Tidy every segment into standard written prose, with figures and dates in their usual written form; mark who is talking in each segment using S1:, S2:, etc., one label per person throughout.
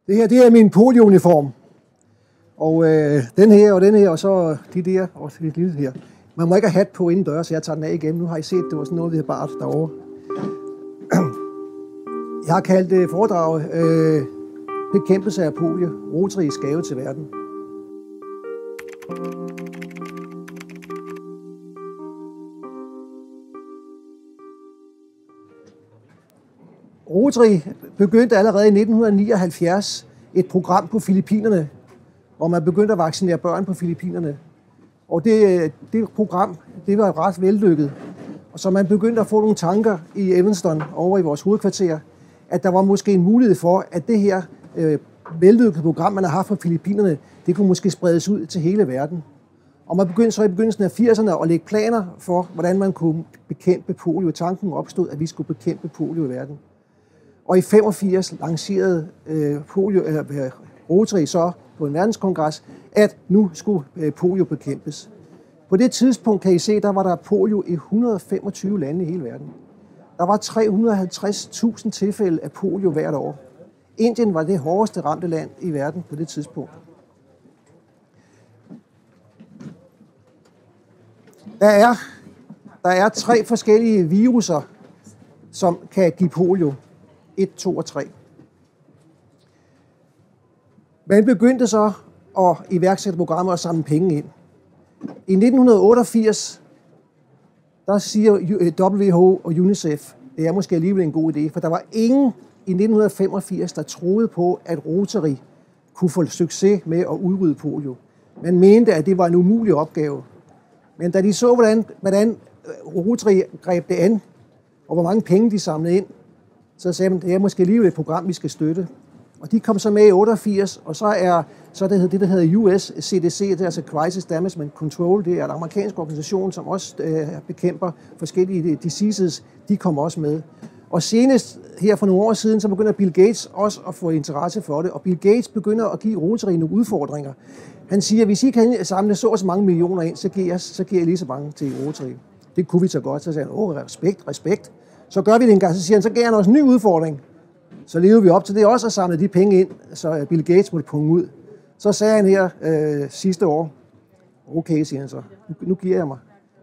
S1: Det her, det er min poliouniform. Og den her, og så de der, og det lille her. Man må ikke have hat på indendør, så jeg tager den af igen. Nu har I set, det var sådan noget, vi har bart derovre. Jeg har kaldt det foredrag bekæmpelse af polio, Rotaries gave til verden. Rotary begyndte allerede i 1979 et program på Filippinerne, hvor man begyndte at vaccinere børn på Filippinerne. Og det program, det var ret vellykket. Og så man begyndte at få nogle tanker i Evanston over i vores hovedkvarter, at der var måske en mulighed for, at det her vellykkede program, man har haft på Filippinerne, det kunne måske spredes ud til hele verden. Og man begyndte så i begyndelsen af 80'erne at lægge planer for, hvordan man kunne bekæmpe polio. Tanken opstod, at vi skulle bekæmpe polio i verden. Og i 85 lancerede Rotary så på en verdenskongres, at nu skulle polio bekæmpes. På det tidspunkt kan I se, der var der polio i 125 lande i hele verden. Der var 350.000 tilfælde af polio hvert år. Indien var det hårdeste ramte land i verden på det tidspunkt. Der er 3 forskellige viruser, som kan give polio. 1, 2 og 3. Man begyndte så at iværksætte programmer og samle penge ind. I 1988, der siger WHO og UNICEF, det er måske alligevel en god idé, for der var ingen i 1985, der troede på, at Rotary kunne få succes med at udrydde polio. Man mente, at det var en umulig opgave. Men da de så, hvordan Rotary greb det an, og hvor mange penge de samlede ind, så sagde man, det er måske alligevel et program, vi skal støtte. Og de kom så med i 88, og så er det, der hedder US CDC, det er altså Crisis Damage Control, det er en amerikansk organisation, som også bekæmper forskellige diseases, de kom også med. Og senest her for nogle år siden, så begynder Bill Gates også at få interesse for det, og Bill Gates begynder at give Rotary nogle udfordringer. Han siger, at hvis I kan samle så mange millioner ind, så giver jeg lige så mange til Rotary. Det kunne vi så godt, så sagde han, respekt. Så gør vi det en gang, så siger han, så giver han også en ny udfordring. Så lever vi op til det også at samle de penge ind, så Bill Gates måtte punge ud. Så sagde han her sidste år, okay, siger han så, nu giver jeg mig.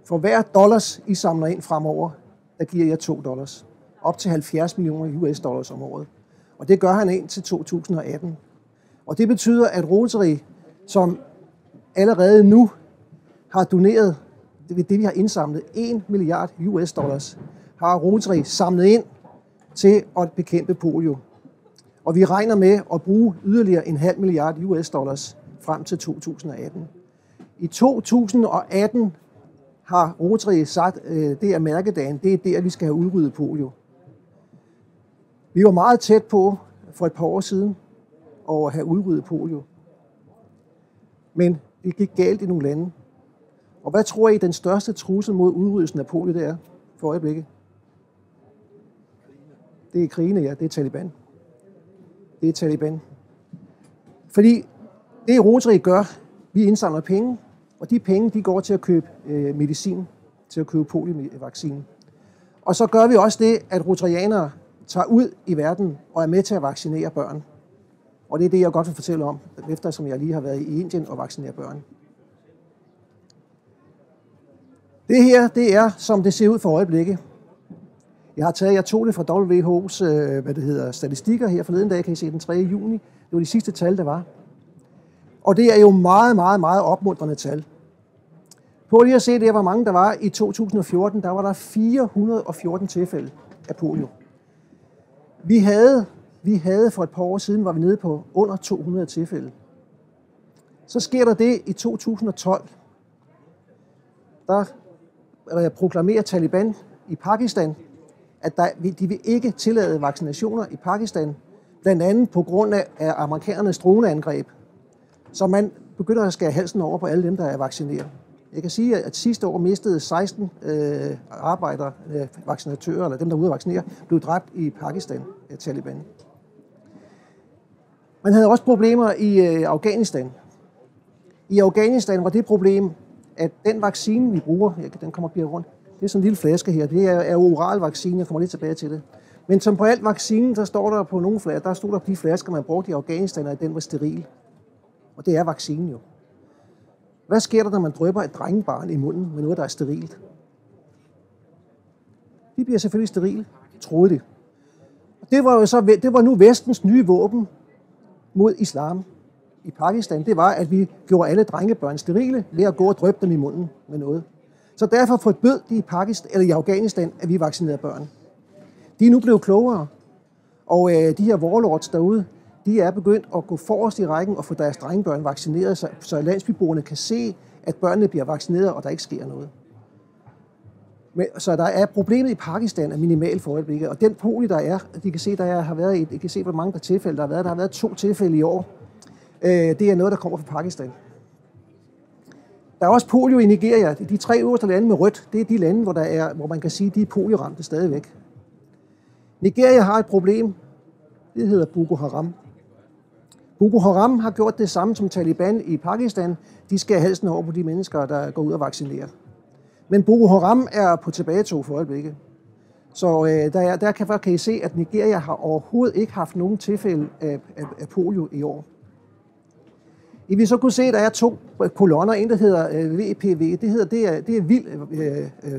S1: For hver dollars, I samler ind fremover, der giver jeg $2. Op til 70 millioner US dollars om året. Og det gør han ind til 2018. Og det betyder, at Rotary, som allerede nu har doneret, det vi har indsamlet, 1 milliard US dollars, har Rotary samlet ind til at bekæmpe polio. Og vi regner med at bruge yderligere 0,5 milliard US dollars frem til 2018. I 2018 har Rotary sagt, det er mærkedagen, det er der, vi skal have udryddet polio. Vi var meget tæt på for et par år siden at have udryddet polio. Men det gik galt i nogle lande. Og hvad tror I, den største trussel mod udryddelsen af polio det er for øjeblikket? Det er krigene, ja. Det er Taliban. Det er Taliban. Fordi det Rotary gør, vi indsamler penge, og de penge, de går til at købe medicin, til at købe poliovaccine. Og så gør vi også det, at rotarianere tager ud i verden og er med til at vaccinere børn. Og det er det, jeg godt vil fortælle om, efter som jeg lige har været i Indien og vaccinere børn. Det her, det er, som det ser ud for øjeblikket. Jeg tog det fra WHO's statistikker her forleden dag, kan I se den 3. juni. Det var de sidste tal, der var. Og det er jo meget, meget, meget opmuntrende tal. På lige at se det, hvor mange der var i 2014, der var der 414 tilfælde af polio. Vi havde for et par år siden, var vi nede på under 200 tilfælde. Så sker der det i 2012. Der proklamerer Taliban i Pakistan, at de vil ikke tillade vaccinationer i Pakistan, blandt andet på grund af amerikanernes droneangreb. Så man begynder at skære halsen over på alle dem, der er vaccineret. Jeg kan sige, at sidste år mistede 16 vaccinatører, eller dem, der er ude at vaccinere, blev dræbt i Pakistan af Taliban. Man havde også problemer i Afghanistan. I Afghanistan var det problem, at den vaccine, vi bruger, den kommer bliver rundt, det er sådan en lille flaske her, det er oral vaccine, jeg kommer lidt tilbage til det. Men som på alt vaccinen, der står der på nogle flasker, der stod der på de flasker, man brugte i Afghanistan, at den var steril. Og det er vaccinen jo. Hvad sker der, når man drypper et drengebarn i munden med noget, der er sterilt? De bliver selvfølgelig sterile, troede de. Det var nu vestens nye våben mod islam i Pakistan. Det var, at vi gjorde alle drengebørn sterile ved at gå og dryppe dem i munden med noget. Så derfor forbød de i Afghanistan, at vi vaccinerede børn. De er nu blevet klogere, og de her warlords derude, de er begyndt at gå forrest i rækken og få deres drengebørn vaccineret, så landsbyboerne kan se, at børnene bliver vaccineret, og der ikke sker noget. Så der er problemet i Pakistan er minimalt for øjeblikket, og den polio, der er, de kan se, I kan se, hvor mange tilfælde der har været. Der har været 2 tilfælde i år. Det er noget, der kommer fra Pakistan. Der er også polio i Nigeria. De 3 øverste lande med rødt, det er de lande, hvor man kan sige, de er polioramte stadigvæk. Nigeria har et problem. Det hedder Boko Haram. Boko Haram har gjort det samme som Taliban i Pakistan. De skal halsen over på de mennesker, der går ud og vaccinerer. Men Boko Haram er på tilbagetog for øjeblikket. Så der kan I se, at Nigeria har overhovedet ikke haft nogen tilfælde af polio i år. I vil så kunne se, at der er 2 kolonner. En, der hedder VPV. Det er vild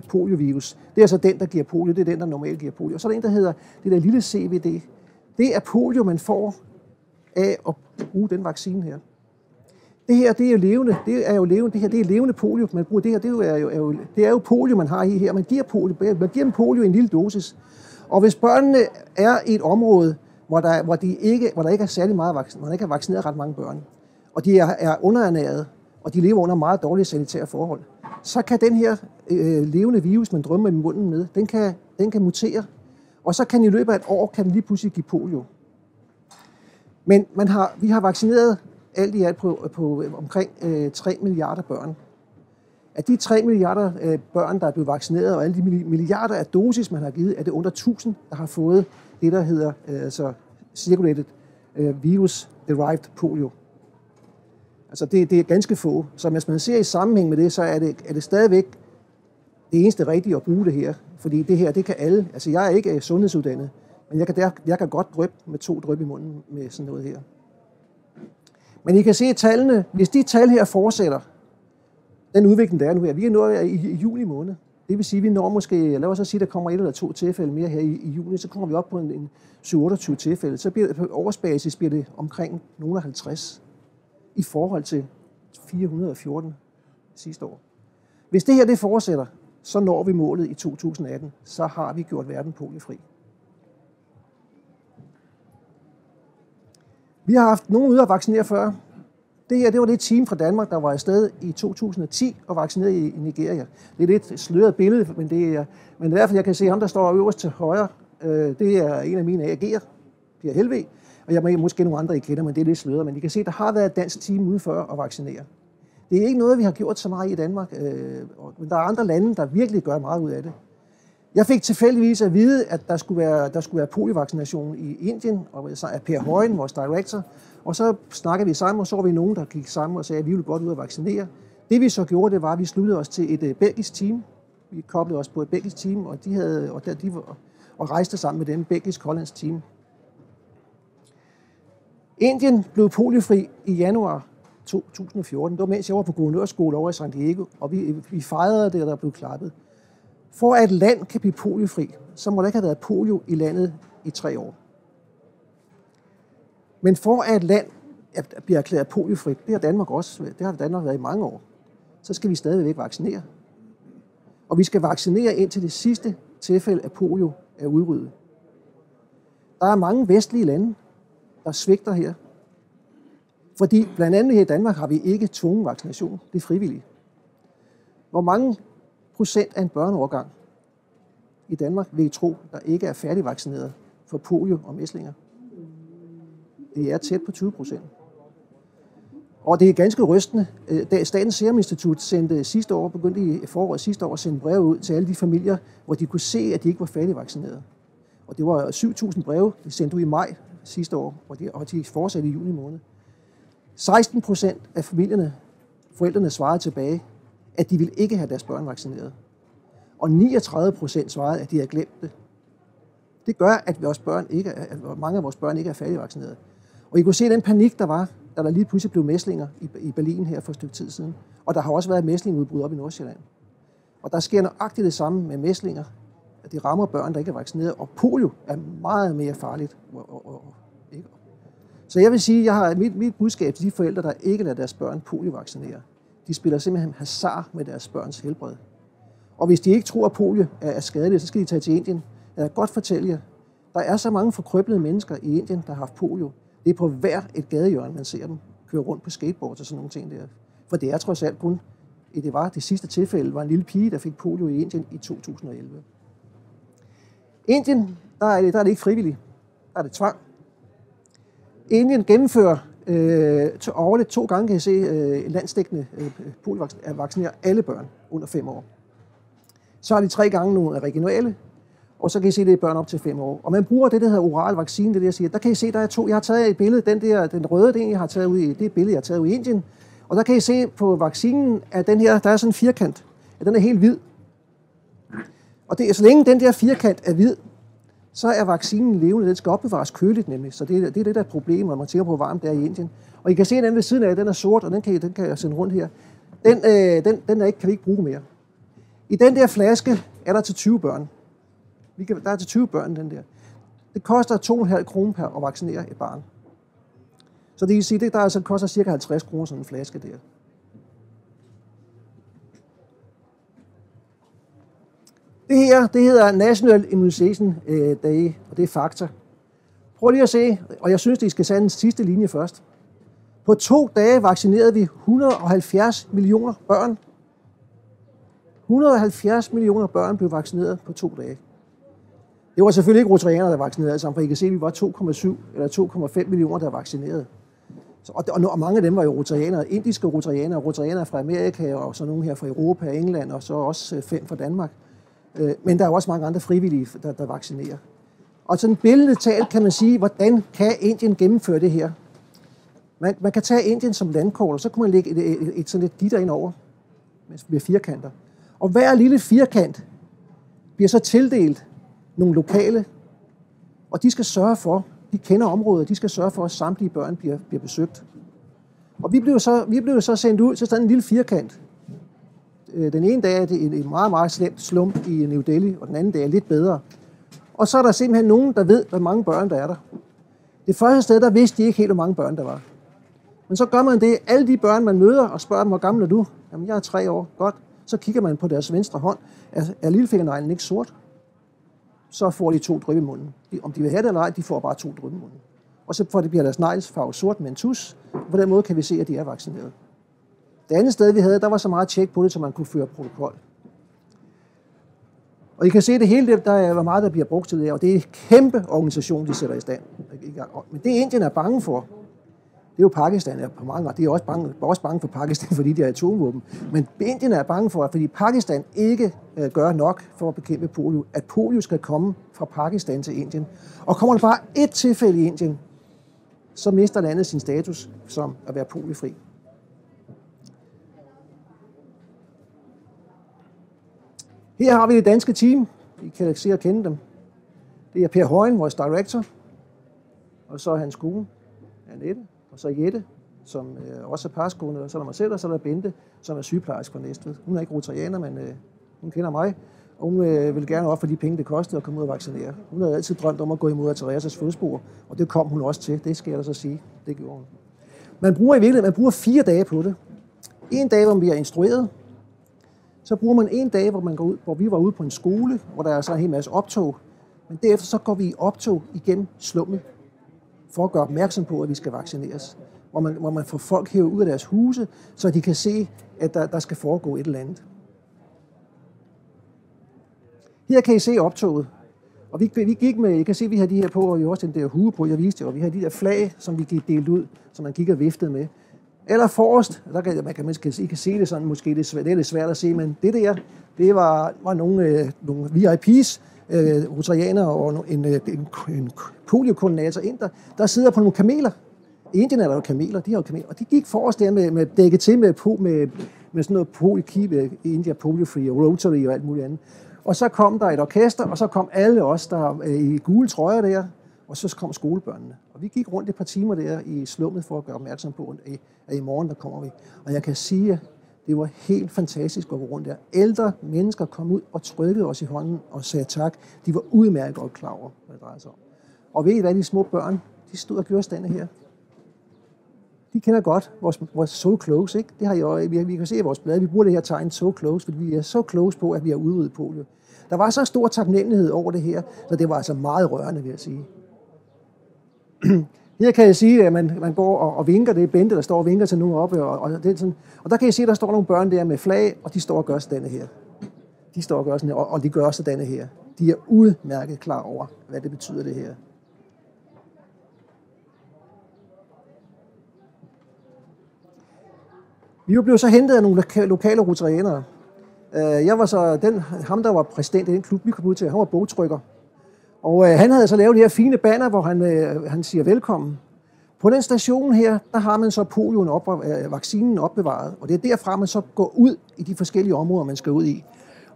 S1: poliovirus. Det er altså den, der giver polio. Det er den, der normalt giver polio. Og så er der en, der hedder det der lille CVD. Det er polio, man får af at bruge den vaccine her. Det her, det er jo levende. Det er levende polio, man bruger. Det her, det er jo polio, man har i her. Man giver dem polio i en lille dosis. Og hvis børnene er i et område, hvor der ikke er særlig meget vaccine, hvor der ikke er vaccineret ret mange børn, og de er underernærede, og de lever under meget dårlige sanitære forhold, så kan den her levende virus, man drømmer i munden med, den kan mutere. Og så kan i løbet af et år, kan den lige pludselig give polio. Men vi har vaccineret alt i alt på omkring 3 milliarder børn. Af de 3 milliarder børn, der er blevet vaccineret, og alle de milliarder af dosis, man har givet, er det under 1000, der har fået det, der hedder circulated virus-derived polio. Altså det er ganske få. Så hvis man ser i sammenhæng med det, så er det stadigvæk det eneste rigtige at bruge det her. Fordi det her, det kan alle. Altså jeg er ikke sundhedsuddannet, men jeg kan godt dryppe med 2 dryp i munden med sådan noget her. Men I kan se tallene. Hvis de tal her fortsætter, den udvikling, der er nu her, vi er nået i juli måned. Det vil sige, at vi når måske, lad os så sige, der kommer 1 eller 2 tilfælde mere her i juni, så kommer vi op på en 27 tilfælde. Så bliver det, på årsbasis bliver det omkring nogle 50 i forhold til 414 sidste år. Hvis det her det fortsætter, så når vi målet i 2018. Så har vi gjort verden poliofri. Vi har haft nogen ude at vaccinere før. Det her, det var det team fra Danmark, der var afsted i 2010 og vaccinerede i Nigeria. Det er lidt et sløret billede, men i hvert fald, jeg kan se ham, der står øverst til højre. Det er en af mine AG'er, Per Helve. Og jeg må måske nogle andre, I kender, men det er lidt sløret. Men I kan se, der har været et dansk team ude før at vaccinere. Det er ikke noget, vi har gjort så meget i Danmark. Men der er andre lande, der virkelig gør meget ud af det. Jeg fik tilfældigvis at vide, at der skulle være poliovaccination i Indien, og af Per Højen, vores director. Og så snakkede vi sammen, og så var vi nogen, der gik sammen og sagde, at vi ville godt ud og vaccinere. Det vi så gjorde, det var, at vi sluttede os til et belgisk team. Vi koblede os på et belgisk team, og rejste sammen med dem, belgisk-hollandsk team. Indien blev poliofri i januar 2014. Det var mens jeg var på guvernørskole over i San Diego, og vi fejrede det, og der blev klappet. For at et land kan blive poliofri, så må der ikke have været polio i landet i 3 år. Men for at et land bliver erklæret poliofrit, det har Danmark også, det har Danmark været i mange år, så skal vi stadigvæk vaccinere. Og vi skal vaccinere indtil det sidste tilfælde af polio er udryddet. Der er mange vestlige lande, der svigter her. Fordi blandt andet her i Danmark har vi ikke tvungen vaccination. Det er frivilligt. Hvor mange procent af en børneårgang i Danmark vil I tro, der ikke er færdigvaccineret for polio og mæslinger? Det er tæt på 20%. Og det er ganske rystende. Da Statens Serum Institut begyndte i foråret sidste år at sende breve ud til alle de familier, hvor de kunne se, at de ikke var færdigvaccineret. Og det var 7.000 breve, de sendte ud i maj sidste år, og de fortsatte i juni måned. 16% af forældrene svarede tilbage, at de ville ikke have deres børn vaccineret. Og 39% svarede, at de havde glemt det. Det gør, at mange af vores børn ikke er færdigvaccineret. Og I kunne se den panik, der var, da der lige pludselig blev mæslinger i Berlin her for et stykke tid siden. Og der har også været mæslingudbrud op i Nordsjælland. Og der sker nøjagtigt det samme med mæslinger. At de rammer børn, der ikke er vaccineret. Og polio er meget mere farligt. Så jeg vil sige, at jeg har mit budskab til de forældre, der ikke lader deres børn poliovaccinere. De spiller simpelthen hasard med deres børns helbred. Og hvis de ikke tror, at polio er skadeligt, så skal de tage til Indien. Jeg kan godt fortælle jer, der er så mange forkrøblede mennesker i Indien, der har haft polio. Det er på hver et gadehjørne, man ser dem køre rundt på skateboards og sådan nogle ting der. For det er trods alt kun, det sidste tilfælde, var en lille pige, der fik polio i Indien i 2011. Indien, der er det ikke frivilligt. Der er det tvang. Indien gennemfører årligt 2 gange, kan I se, landsdækkende vaccinerer alle børn under 5 år. Så har de 3 gange nogle regionale, og så kan I se, det er børn op til 5 år. Og man bruger det, der hedder oral vaccine, det jeg siger. Der kan I se, der er 2. Jeg har taget et billede, den røde, jeg har taget ud i, det billede, jeg har taget ud i Indien. Og der kan I se på vaccinen, at den her, der er sådan en firkant, at den er helt hvid. Og det er, så længe den der firkant er hvid, så er vaccinen levende. Den skal opbevares køligt nemlig. Så det er det, der er problemet, når man tænker på, hvor varmt det er i Indien. Og I kan se, at den ved siden af, den er sort, og den kan jeg sende rundt her. Den kan vi ikke bruge mere. I den der flaske er der til 20 børn. Der er til 20 børn, den der. Det koster 2,5 kroner per at vaccinere et barn. Så det vil sige, det koster cirka 50 kroner sådan en flaske der. Det her, det hedder National Immunization Day, og det er fakta. Prøv lige at se, og jeg synes, I skal sende den sidste linje først. På 2 dage vaccinerede vi 170 millioner børn. 170 millioner børn blev vaccineret på 2 dage. Det var selvfølgelig ikke rotarianere, der vaccinerede alle sammen, for I kan se, at vi var 2,7 eller 2,5 millioner, der vaccinerede. Og mange af dem var jo rotarianere, indiske rotarianere fra Amerika, og så nogle her fra Europa og England, og så også 5 fra Danmark. Men der er også mange andre frivillige, der vaccinerer. Og sådan billedligt talt kan man sige, hvordan kan Indien gennemføre det her? Man kan tage Indien som landkort, og så kan man lægge sådan et gitter ind over med firkanter. Og hver lille firkant bliver så tildelt nogle lokale, og de skal sørge for, de kender området, de skal sørge for, at samtlige børn bliver besøgt. Og vi blev så sendt ud til sådan en lille firkant. Den ene dag er det en meget, meget slemt slump i New Delhi, og den anden dag er lidt bedre. Og så er der simpelthen nogen, der ved, hvor mange børn der er der. Det første sted, der vidste de ikke helt, hvor mange børn der var. Men så gør man det, alle de børn, man møder, og spørger dem, hvor gammel er du? Jamen, jeg er 3 år. Godt. Så kigger man på deres venstre hånd. Er lillefingerneglen ikke sort? Så får de 2 dryp i munden. Om de vil have det eller ej, de får bare 2 dryp i munden. Og så bliver deres neglesfarve sort med en tus. På den måde kan vi se, at de er vaccineret. Det andet sted, vi havde, der var så meget tjek på det, så man kunne føre protokol. Og I kan se det hele, der er meget, der bliver brugt til det, og det er en kæmpe organisation, de sætter i stand. Men det Indien er bange for, det er jo Pakistan, er på mange, og de er også bange for Pakistan, fordi de har atomvåben. Men Indien er bange for, fordi Pakistan ikke gør nok for at bekæmpe polio, at polio skal komme fra Pakistan til Indien. Og kommer der bare ét tilfælde i Indien, så mister landet sin status som at være poliofri. Her har vi det danske team. I kan se og kende dem. Det er Per Højen, vores director. Og så hans kone, Annette. Og så Jette, som også er parskone. Og så er der mig selv, og så er der Bente, som er sygeplejerske fra Næstved. Hun er ikke rotarianer, men hun kender mig. Og hun vil gerne ofre de penge, det kostede at komme ud og vaccinere. Hun havde altid drømt om at gå imod Theresas fodspor. Og det kom hun også til. Det skal jeg da så sige. Det gjorde hun. Man bruger 4 dage på det. En dag, hvor man bliver instrueret. Så bruger man en dag, hvor vi var ude på en skole, hvor der er så en hel masse optog. Men derefter så går vi i optog igennem slummet, for at gøre opmærksom på, at vi skal vaccineres. Hvor man får folk hævet ud af deres huse, så de kan se, at der skal foregå et eller andet. Her kan I se optoget. Og vi gik med, I kan se, at vi har de her på, og vi har også den der hue på, jeg viste jer, og vi har de der flag, som vi gik delt ud, som man gik og viftede med. Eller forrest, I kan se det sådan, måske det er lidt svært at se, men det var nogle VIP's, rotarianere og en poliokoordinator ind, der sidder på nogle kameler. I Indien er der jo kameler, de har jo kameler, og de gik forrest der med dækket til med sådan noget India Polio Free og Rotary og alt muligt andet. Og så kom der et orkester, og så kom alle os, der i gule trøjer der, og så kom skolebørnene. Og vi gik rundt et par timer der i slummet for at gøre opmærksom på, at i morgen der kommer vi. Og jeg kan sige, at det var helt fantastisk at gå rundt der. Ældre mennesker kom ud og trykkede os i hånden og sagde tak. De var udmærket godt klar over, hvad det drejede sig om. Og ved I hvad, de små børn, de stod og gjorde stande her. De kender godt vores so close, ikke? Det har jo, vi kan se i vores blade, vi bruger det her tegn so close, fordi vi er så close på, at vi har udryddet polio. Der var så stor taknemmelighed over det her, så det var altså meget rørende, vil jeg sige. Her kan jeg sige, at man går og vinker, det er Bente, der står og vinker til nogen oppe, og der kan jeg se, at der står nogle børn der med flag, og de står og gør sådan her. De står og gør sådan her, og de gør sådan her. De er udmærket klar over, hvad det betyder det her. Vi blev så hentet af nogle lokale rotarianere. Jeg var så ham, der var præsident i den klub, vi kom ud til. Han var bogtrykker. Og han havde så lavet det her fine banner, hvor han siger velkommen. På den station her, der har man så vaccinen opbevaret. Og det er derfra, man så går ud i de forskellige områder, man skal ud i.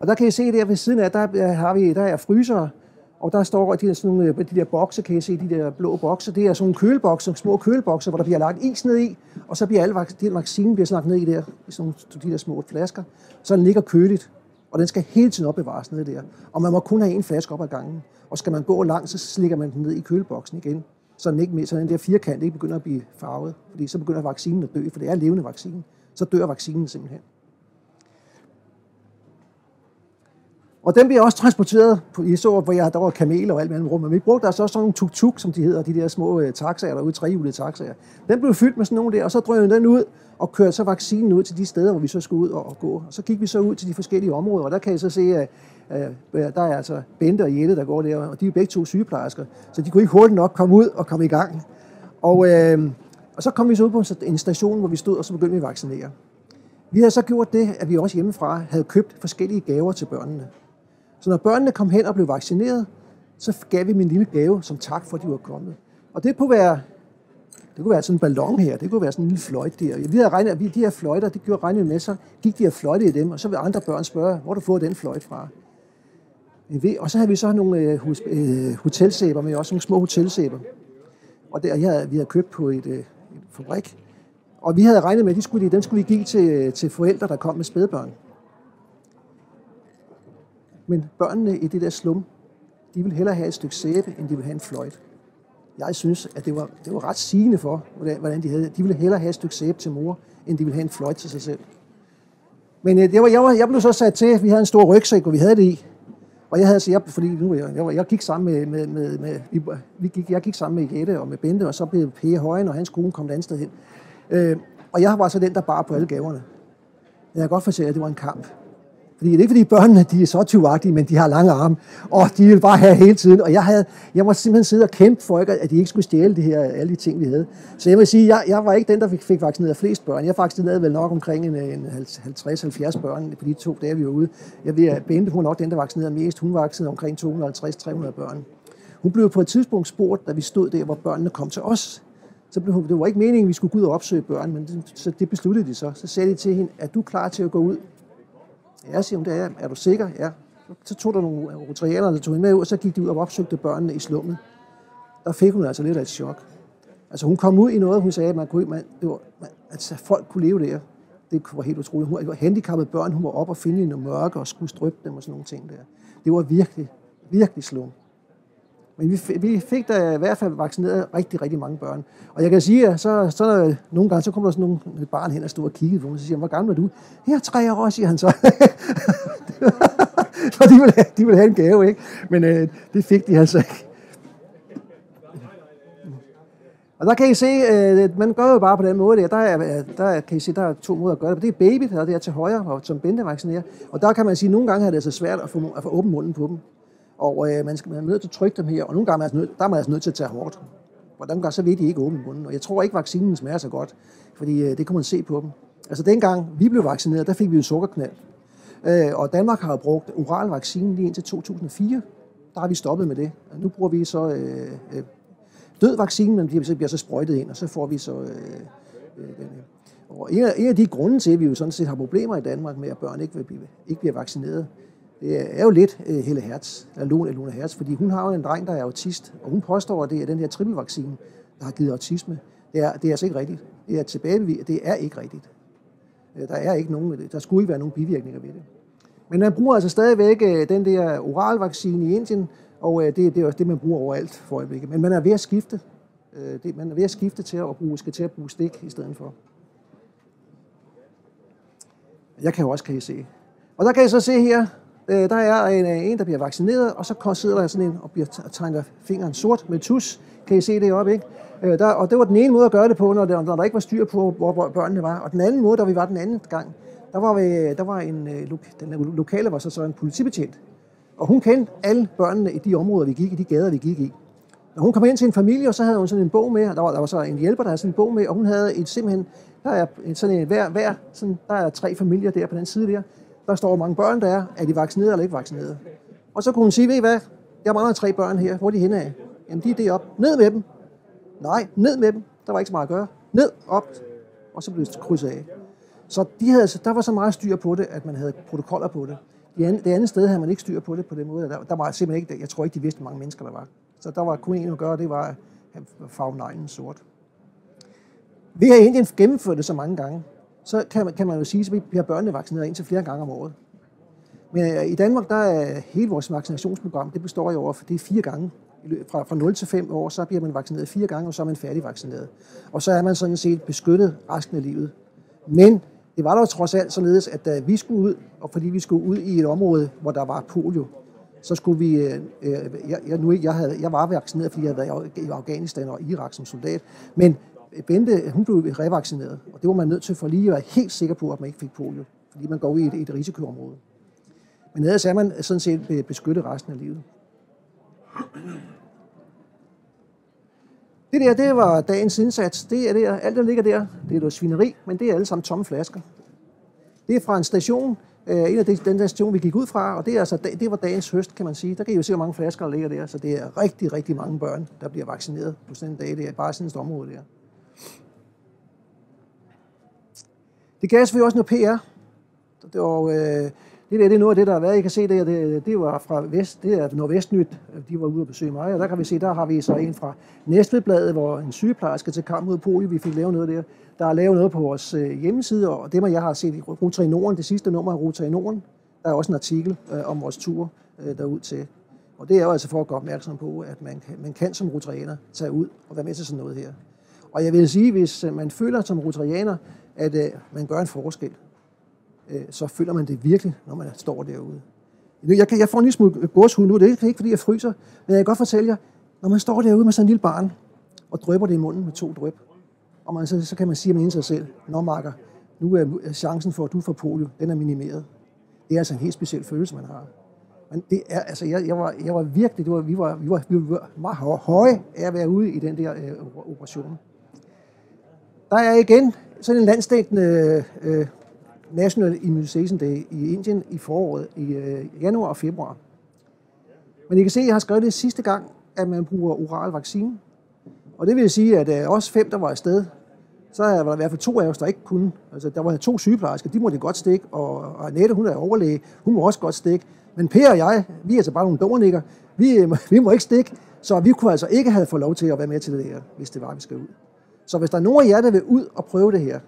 S1: Og der kan I se der ved siden af, der er frysere. Og der står de der bokse, kan I se, de der blå bokse. Det er sådan nogle kølebokse, små kølebokse, hvor der bliver lagt is ned i. Og så bliver den vaccinen bliver lagt ned i der, i sådan de der små flasker. Så den ligger køligt, og den skal hele tiden opbevares ned der. Og man må kun have en flaske op ad gangen. Og skal man gå langt, så slikker man den ned i køleboksen igen. Så den der firkant ikke begynder at blive farvet. Fordi så begynder vaccinen at dø, for det er levende vaccine. Så dør vaccinen simpelthen. Og den bliver også transporteret, I så, hvor der var kameler og alt mellem rum. Men vi brugte altså også sådan nogle tuk-tuk, som de hedder, de der små taxaer derude, trehjulede taxaer. Den blev fyldt med sådan nogle der, og så drønede den ud og kørte så vaccinen ud til de steder, hvor vi så skulle ud og gå. Og så gik vi så ud til de forskellige områder, og der kan I så se, at der er altså Bente og Jette, der går der, og de er begge to sygeplejersker, så de kunne ikke hurtigt nok komme ud og komme i gang. Og så kom vi så ud på en station, hvor vi stod, og så begyndte vi at vaccinere. Vi havde så gjort det, at vi også hjemmefra havde købt forskellige gaver til børnene. Så når børnene kom hen og blev vaccineret, så gav vi dem en lille gave som tak for, at de var kommet. Og det kunne være sådan en ballon her, det kunne være sådan en lille fløjte der. Vi havde regnet, at de her fløjter, det gjorde regnet med, så gik de her fløjte i dem, og så vil andre børn spørge, hvor du fået den fløjte fra. Og så havde vi så nogle hotelsæber med, også nogle små hotelsæber. Og vi havde købt på et fabrik. Og vi havde regnet med, at den skulle vi give til forældre, der kom med spædbørn. Men børnene i det der slum, de ville hellere have et stykke sæbe, end de ville have en fløjte. Jeg synes, at det var ret sigende for, hvordan de havde det. De ville hellere have et stykke sæbe til mor, end de ville have en fløjte til sig selv. Men jeg blev så sat til, at vi havde en stor rygsæk, og vi havde det i. Og jeg gik sammen jeg gik sammen med Jette og med Bente, og så blev Per Højen og hans kone kom et andet sted hen. Og jeg var så den, der bar på alle gaverne. Jeg kan godt fortælle, at det var en kamp. Fordi det er ikke fordi børnene de er så tyvagtige, men de har lange arme, og de vil bare have hele tiden. Og jeg må simpelthen sidde og kæmpe for, at de ikke skulle stjæle alle de ting, vi havde. Så jeg vil sige, jeg var ikke den, der fik vaccineret flest børn. Jeg vaccinerede vel nok omkring en 50-70 børn på de 2 dage, vi var ude. Jeg ved, at Bente, hun var nok den, der vaccinerede mest. Hun vaccinerede omkring 250-300 børn. Hun blev på et tidspunkt spurgt, da vi stod der, hvor børnene kom til os. Det var ikke meningen, at vi skulle gå ud og opsøge børn, men det besluttede de så. Så sagde de til hende, er du klar til at gå ud? Ja, siger hun, det er. Er du sikker? Ja. Så tog der nogle rotarianere, der tog hende med ud, og så gik de ud og opsøgte børnene i slummet. Der fik hun altså lidt af et chok. Altså hun kom ud i noget, hun sagde, at folk kunne leve der. Det var helt utroligt. Hun var handicappede børn, hun var op og finde i noget mørke og skulle strybe dem og sådan nogle ting der. Det var virkelig, virkelig slum. Men vi fik da i hvert fald vaccineret rigtig, rigtig mange børn. Og jeg kan sige, at så nogle gange så kommer der sådan nogle barn hen og stod og kiggede på mig, og så siger, hvor gammel er du? Her 3 år, siger han så. For de ville have en gave, ikke? Men det fik de altså ikke. Og der kan I se, man gør jo bare på den måde der kan I se, der er 2 måder at gøre det. Det er baby, der er der til højre, som Bente vaccinerer. Og der kan man sige, at nogle gange er det så svært at få åbent munden på dem. Og man er nødt til at trykke dem her, og nogle gange er man altså nødt til at tage hårdt. Og nogle gange så ved de ikke åbne munden. Og jeg tror ikke, vaccinen smager så godt, fordi det kan man se på dem. Altså dengang vi blev vaccineret, der fik vi en sukkerknald. Og Danmark har brugt oral vaccine lige indtil 2004. Der har vi stoppet med det. Og nu bruger vi så død vaccine, men bliver så sprøjtet ind, og så får vi så den her. Og en af de grunde til, at vi jo sådan set har problemer i Danmark med, at børn ikke bliver vaccineret, Det er jo lidt Helle Hertz, eller Lone Hertz, fordi hun har jo en dreng, der er autist, og hun påstår, at det er den her trippelvaccine, der har givet autisme. Det er altså ikke rigtigt. Det er tilbagebevis. Det er ikke rigtigt. Der skulle ikke være nogen bivirkninger ved det. Men man bruger altså stadigvæk den der oralvaccine i Indien, og det er også det, man bruger overalt for øjeblikket. Men man er ved at skifte. Man er ved at skifte til at bruge stik i stedet for. Jeg kan jo også, kan I se. Og der kan I så se her, der er en, der bliver vaccineret, og så sidder der sådan en og tegner fingeren sort med tus. Kan I se det oppe, ikke? Og det var den ene måde at gøre det på, når der ikke var styr på, hvor børnene var. Og den anden måde, da vi var den anden gang, der var den lokale var så en politibetjent. Og hun kendte alle børnene i de områder, vi gik i, de gader, vi gik i. Når hun kom ind til en familie, og så havde hun sådan en bog med, der var så en hjælper, der havde sådan en bog med, og hun havde simpelthen, der er 3 familier der på den side der. Der står, hvor mange børn der er de vaccineret eller ikke vaccineret. Og så kunne hun sige, ved I hvad, jeg mangler 3 børn her, hvor er de henne af? Jamen de er deroppe, ned med dem. Nej, ned med dem, der var ikke så meget at gøre. Ned, op, og så blev det krydset af. Så der var så meget styr på det, at man havde protokoller på det. Det andet sted havde man ikke styr på det på den måde. Der var simpelthen ikke, jeg tror ikke, de vidste, hvor mange mennesker der var. Så der var kun en at gøre, det var at farve neglen sort. Vi har i Indien gennemført det så mange gange, så kan man jo sige, at vi bliver børnene vaccineret indtil flere gange om året. Men i Danmark, der er hele vores vaccinationsprogram, det består i år, for det er 4 gange. Fra 0 til 5 år, så bliver man vaccineret 4 gange, og så er man færdigvaccineret. Og så er man sådan set beskyttet resten af livet. Men det var dog trods alt således, at da vi skulle ud, og fordi vi skulle ud i et område, hvor der var polio, så skulle vi, jeg var vaccineret, fordi jeg havde været i Afghanistan og Irak som soldat, men Bente, hun blev revaccineret, og det var man nødt til for lige at være helt sikker på, at man ikke fik polio, fordi man går i et risikoområde. Men ellers er man sådan set beskyttet resten af livet. Det var dagens indsats. Det er der, alt der ligger der, det er noget svineri, men det er alle sammen tomme flasker. Det er fra en station, en af den der station, vi gik ud fra, og det var dagens høst, kan man sige. Der kan I jo se, hvor mange flasker der ligger der, så det er rigtig, rigtig mange børn, der bliver vaccineret på sådan en dag. Det er bare sådan et område der. Det gav selvfølgelig også noget PR. Det er noget af det, der har været. I kan se det var fra Vest, det er Nordvestnyt. De var ude at besøge mig, og der kan vi se, der har vi så en fra Næstvedbladet, hvor en sygeplejerske til kamp mod polio, vi fik lavet noget der. Der er lavet noget på vores hjemmeside, og det, jeg har set i Ruta i Norden, det sidste nummer af Ruta i Norden, der er også en artikel om vores tur derud til. Og det er jo altså for at gøre opmærksom på, at man kan som rotarianer tage ud og være med til sådan noget her. Og jeg vil sige, hvis man føler som rotarianer, at man gør en forskel, så føler man det virkelig, når man står derude. Jeg får en lille smule gåshud nu, det er ikke fordi jeg fryser, men jeg kan godt fortælle jer, når man står derude med sådan en lille barn, og drypper det i munden med 2 dryp, og så kan man sige med sig selv, nå Marker, nu er chancen for, at du får polio, den er minimeret. Det er altså en helt speciel følelse, man har. Men det er, altså, jeg var virkelig, vi var meget høje af at være ude i den der operation. Der er igen sådan en landsdækkende National Immunization Day i Indien i foråret, i januar og februar. Men I kan se, at jeg har skrevet det sidste gang, at man bruger oral vaccine. Og det vil sige, at os 5, der var afsted, så var der i hvert fald 2 af os, der ikke kunne. Altså, der var 2 sygeplejersker, de måtte godt stikke, og Annette, hun er overlæge, hun må også godt stikke. Men Per og jeg, vi er altså bare nogle dovernikker, vi må ikke stikke, så vi kunne altså ikke have fået lov til at være med til det her, hvis det var, vi skal ud. Så hvis der er nogen af jer, der vil ud og prøve det her,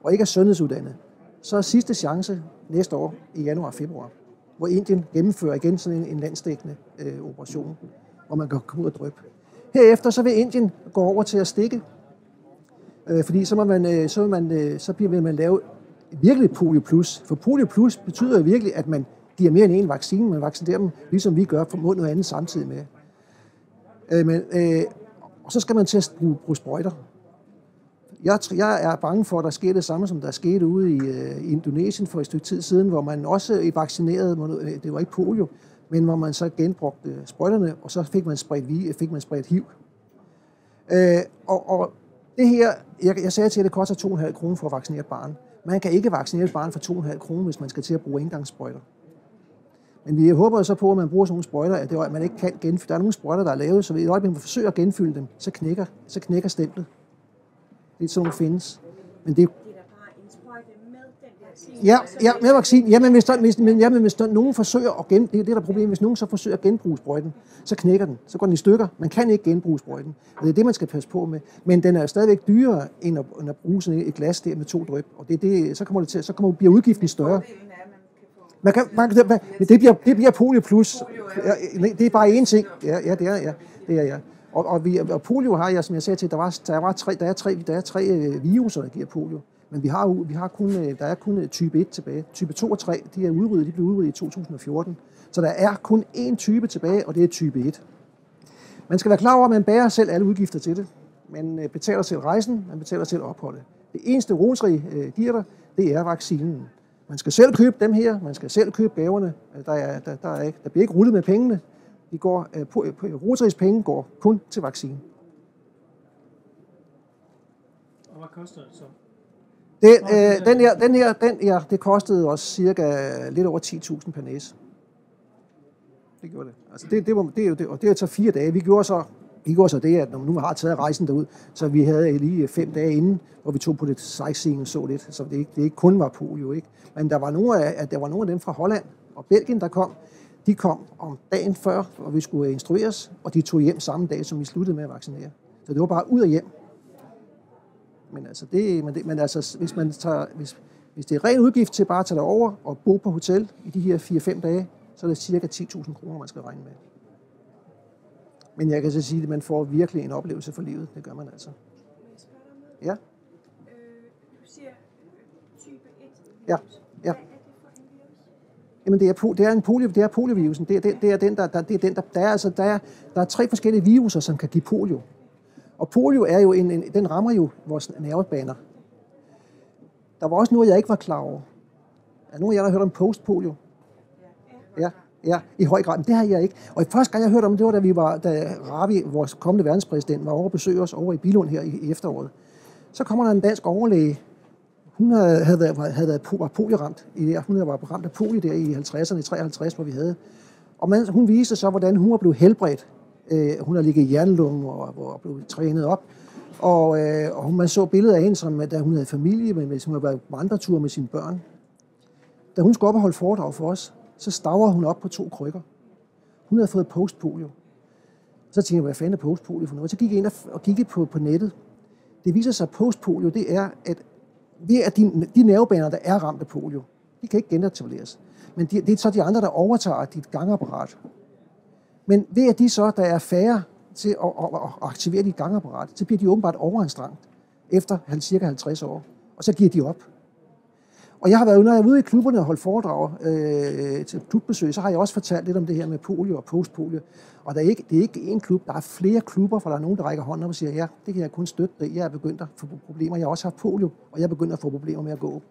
S1: og ikke er sundhedsuddannet, så er sidste chance næste år i januar og februar, hvor Indien gennemfører igen sådan en landsdækkende operation, hvor man kan komme ud og dryppe. Herefter så vil Indien gå over til at stikke, fordi så vil man lave virkelig polio plus. For polio plus betyder jo virkelig, at man giver mere end en vaccine, man vaccinerer dem, ligesom vi gør mod noget andet samtidig med. Og så skal man til at bruge sprøjter. Jeg er bange for, at der sker det samme, som der skete ude i Indonesien for et stykke tid siden, hvor man også vaccinerede, det var ikke polio, men hvor man så genbrugte sprøjterne, og så fik man spredt HIV. Og det her, jeg sagde til, at det koster 2,5 kroner for at vaccinere et barn. Man kan ikke vaccinere et barn for 2,5 kroner, hvis man skal til at bruge engangssprøjter. Men vi håber så på, at man bruger sådan nogle sprøjter, at man ikke kan genfylde. Der er nogle sprøjter, der er lavet, så i øjeblikket man forsøger at genfylde dem, så knækker stemplet. Det er sådan, findes. Men det er bare en sprøjte med den der med vaccinen. Jamen, hvis nogen forsøger at det er det, der er problemet. Hvis nogen så forsøger at genbruge sprøjten, så knækker den. Så går den i stykker. Man kan ikke genbruge sprøjten. Og det er det, man skal passe på med. Men den er stadigvæk dyrere, end at bruge sådan et glas der med 2 dryp. Og så bliver udgiften større. Det bliver polio plus. Det er bare én ting. Ja, det er. Og polio har jeg, som jeg sagde til, der er tre viruser, der giver polio. Men der er kun type 1 tilbage. Type 2 og 3, de blev udryddet i 2014. Så der er kun én type tilbage, og det er type 1. Man skal være klar over, at man bærer selv alle udgifter til det. Man betaler selv rejsen, man betaler selv opholdet. Det eneste Rosenrig giver dig, det er vaccinen. Man skal selv købe dem her, man skal selv købe gaverne. Der bliver ikke rullet med pengene. Rosenrigs penge går kun til vaccinen.
S2: Og hvad koster det så?
S1: Det kostede os cirka lidt over 10.000 per næse. Det gjorde det. Altså det tager 4 dage. Vi gjorde så det, at når man nu har taget rejsen derud, så vi havde lige 5 dage inden, hvor vi tog på det sightseeing og så lidt, så det ikke kun var polio, ikke? Men der var nogle af dem fra Holland og Belgien, der kom. De kom om dagen før, hvor vi skulle instrueres, og de tog hjem samme dag, som vi sluttede med at vaccinere. Så det var bare ud og hjem. Men altså, hvis det er ren udgift til bare at tage derover og bo på hotel i de her 4-5 dage, så er det cirka 10.000 kroner, man skal regne med. Men jeg kan så sige, at man får virkelig en oplevelse for livet. Det gør man altså. Ja.
S3: Du siger type 1.
S1: Ja.
S3: Hvad er det for en virus?
S1: Jamen det er poliovirusen. Der er 3 forskellige viruser, som kan give polio. Og polio er jo den rammer jo vores nervebaner. Der var også noget, jeg ikke var klar over. Er nogen af jer, der har hørt om postpolio? Ja, i høj grad. Men det har jeg ikke. Og første gang, jeg hørte om det, var da Ravi, vores kommende verdenspræsident, var over at besøge os over i Billund her i efteråret. Så kommer der en dansk overlæge. Hun var polioramt. Hun var ramt af polio der i 50'erne, i 53, hvor vi havde. Og hun viste så, hvordan hun var blevet helbredt. Hun har ligget i jernlunge og blevet trænet op. Og man så billeder af hende, som da hun havde familie, men hun havde været på vandretur med sine børn. Da hun skulle op og holde foredrag for os, så stavrede hun op på 2 krykker. Hun havde fået postpolio. Så tænkte jeg, hvad fanden er postpolio for noget? Så gik jeg ind og kiggede på nettet. Det viser sig, at postpolio, det er, at de nervebaner, der er ramt af polio, de kan ikke genetableres. Men det er så de andre, der overtager dit gangapparat. Men ved at der er færre til at aktivere dit gangapparat, så bliver de åbenbart overanstrengt efter cirka 50 år. Og så giver de op. Og når jeg er ude i klubberne og holdt foredrag til klubbesøg, så har jeg også fortalt lidt om det her med polio og postpolio. Og det er ikke én klub, der er flere klubber, for der er nogen, der rækker hånden op og siger, ja, det kan jeg kun støtte det. Jeg er begyndt at få problemer. Jeg har også haft polio, og jeg er begyndt at få problemer med at gå.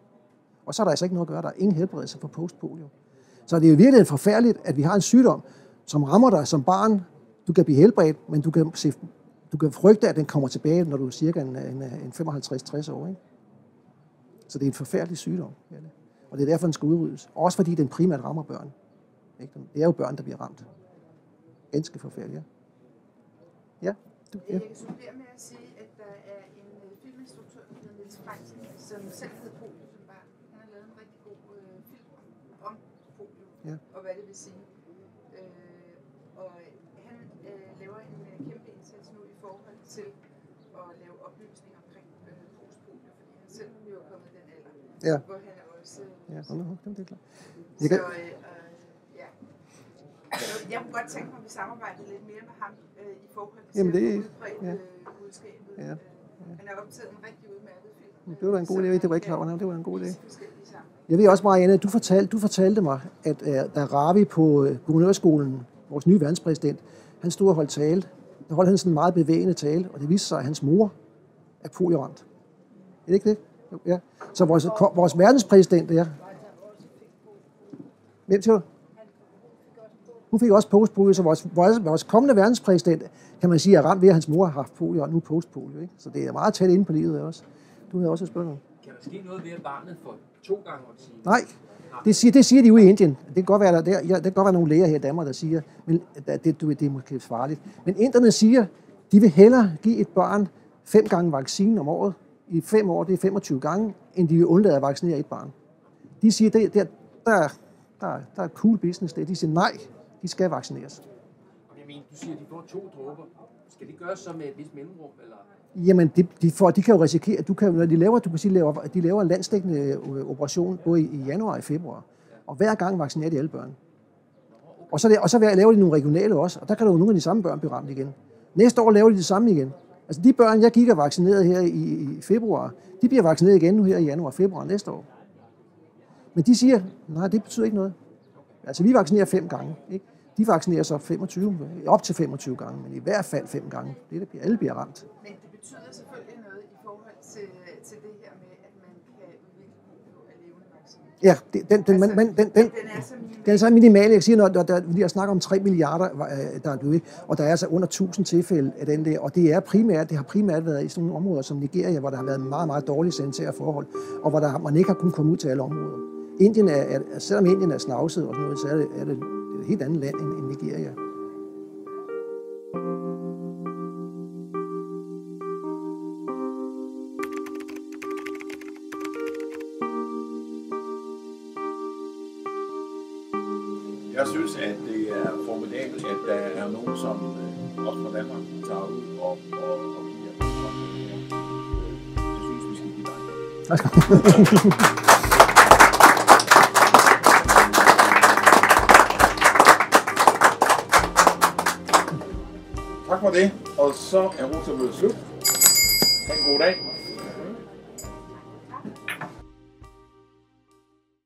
S1: Og så er der altså ikke noget at gøre. Der er ingen helbredelse for postpolio. Så det er jo virkelig forfærdeligt, at vi har en sygdom, som rammer dig som barn. Du kan blive helbredt, men du kan frygte, at den kommer tilbage, når du er cirka en 55-60 år. Ikke? Så det er en forfærdelig sygdom. Og det er derfor, den skal udryddes. Også fordi den primært rammer børn. Det er jo børn, der bliver ramt. Ganske forfærdeligt.
S3: Jeg kan supplere med at sige, at der er en filminstruktør, der hedder Niels Frank, som selv hedder polio som barn. Han har lavet en rigtig god film om polio, og hvad det vil sige. Og han laver en kæmpe indsats nu i forhold til at lave oplysning omkring postpolio, fordi han selv jo er kommet i den alder, hvor han er også...
S1: det er klart.
S3: Jeg kunne godt tænke mig, at vi samarbejdede lidt mere med ham i forhold til at udbrede budskabet. Han er optaget en rigtig udmærket film.
S1: Det var en god idé, det var ikke klar over. Det var en god idé. Jeg ved også, Marianne, du fortalte mig, at da Ravi på Guvernørskolen, vores nye verdenspræsident, han stod og holdt tale. Der holdt han sådan en meget bevægende tale, og det viste sig, at hans mor er polioramt. Er det ikke det? Ja. Så vores verdenspræsident, hvem siger du? Hun fik også postpolio, så vores kommende verdenspræsident, kan man sige, er ramt ved, at hans mor har haft polio, og nu postpolio. Ikke? Så det er meget tæt inde på livet også. Du havde også et spørgsmål.
S2: Kan der ske noget ved, at barnet får 2 gange vaccine?
S1: Nej, det siger de ude i Indien. Det kan godt være nogle læger her i Danmark, der siger, men det er måske farligt. Men inderne siger, de vil hellere give et barn 5 gange vaccinen om året, i 5 år, det er 25 gange, end de vil undlade at vaccinere et barn. De siger, der er cool business der. De siger, nej, de skal vaccineres.
S2: Jeg mener, du siger, at de får 2 dråber. Skal det gøres så med et vist mellemrum, eller?
S1: Jamen, de kan jo risikere, når de laver en landsdækkende operation både i januar og i februar, og hver gang vaccinerer de alle børn. Og så laver de nogle regionale også, og der kan der jo nogle af de samme børn blive ramt igen. Næste år laver de det samme igen. Altså de børn, jeg gik og vaccineret her i februar, de bliver vaccineret igen nu her i januar og februar næste år. Men de siger, nej, det betyder ikke noget. Altså vi vaccinerer 5 gange, ikke? De vaccinerer så op til 25 gange, men i hvert fald 5 gange. Alle bliver ramt.
S3: Men det betyder selvfølgelig noget i forhold til det her med, at man kan udvikle på at levende vacciner.
S1: Ja, den er så minimal. Jeg siger, når jeg snakker om 3 milliarder, der er døde, og der er altså under 1000 tilfælde af den der, og det har primært været i sådan nogle områder som Nigeria, hvor der har været meget, meget dårlige sanitære forhold, og hvor man ikke har kunnet komme ud til alle områder. Selvom Indien er snavset og sådan noget, så er det et helt andet land end Nigeria.
S4: Jeg synes, at det er formidabelt, at der er nogen, som også fra Danmark tager ud og giver sådan her. Jeg synes, vi skal give dig.
S1: Tak skal du.
S4: Tak for det, og så er Rosa mødet slut. Ha' en god dag.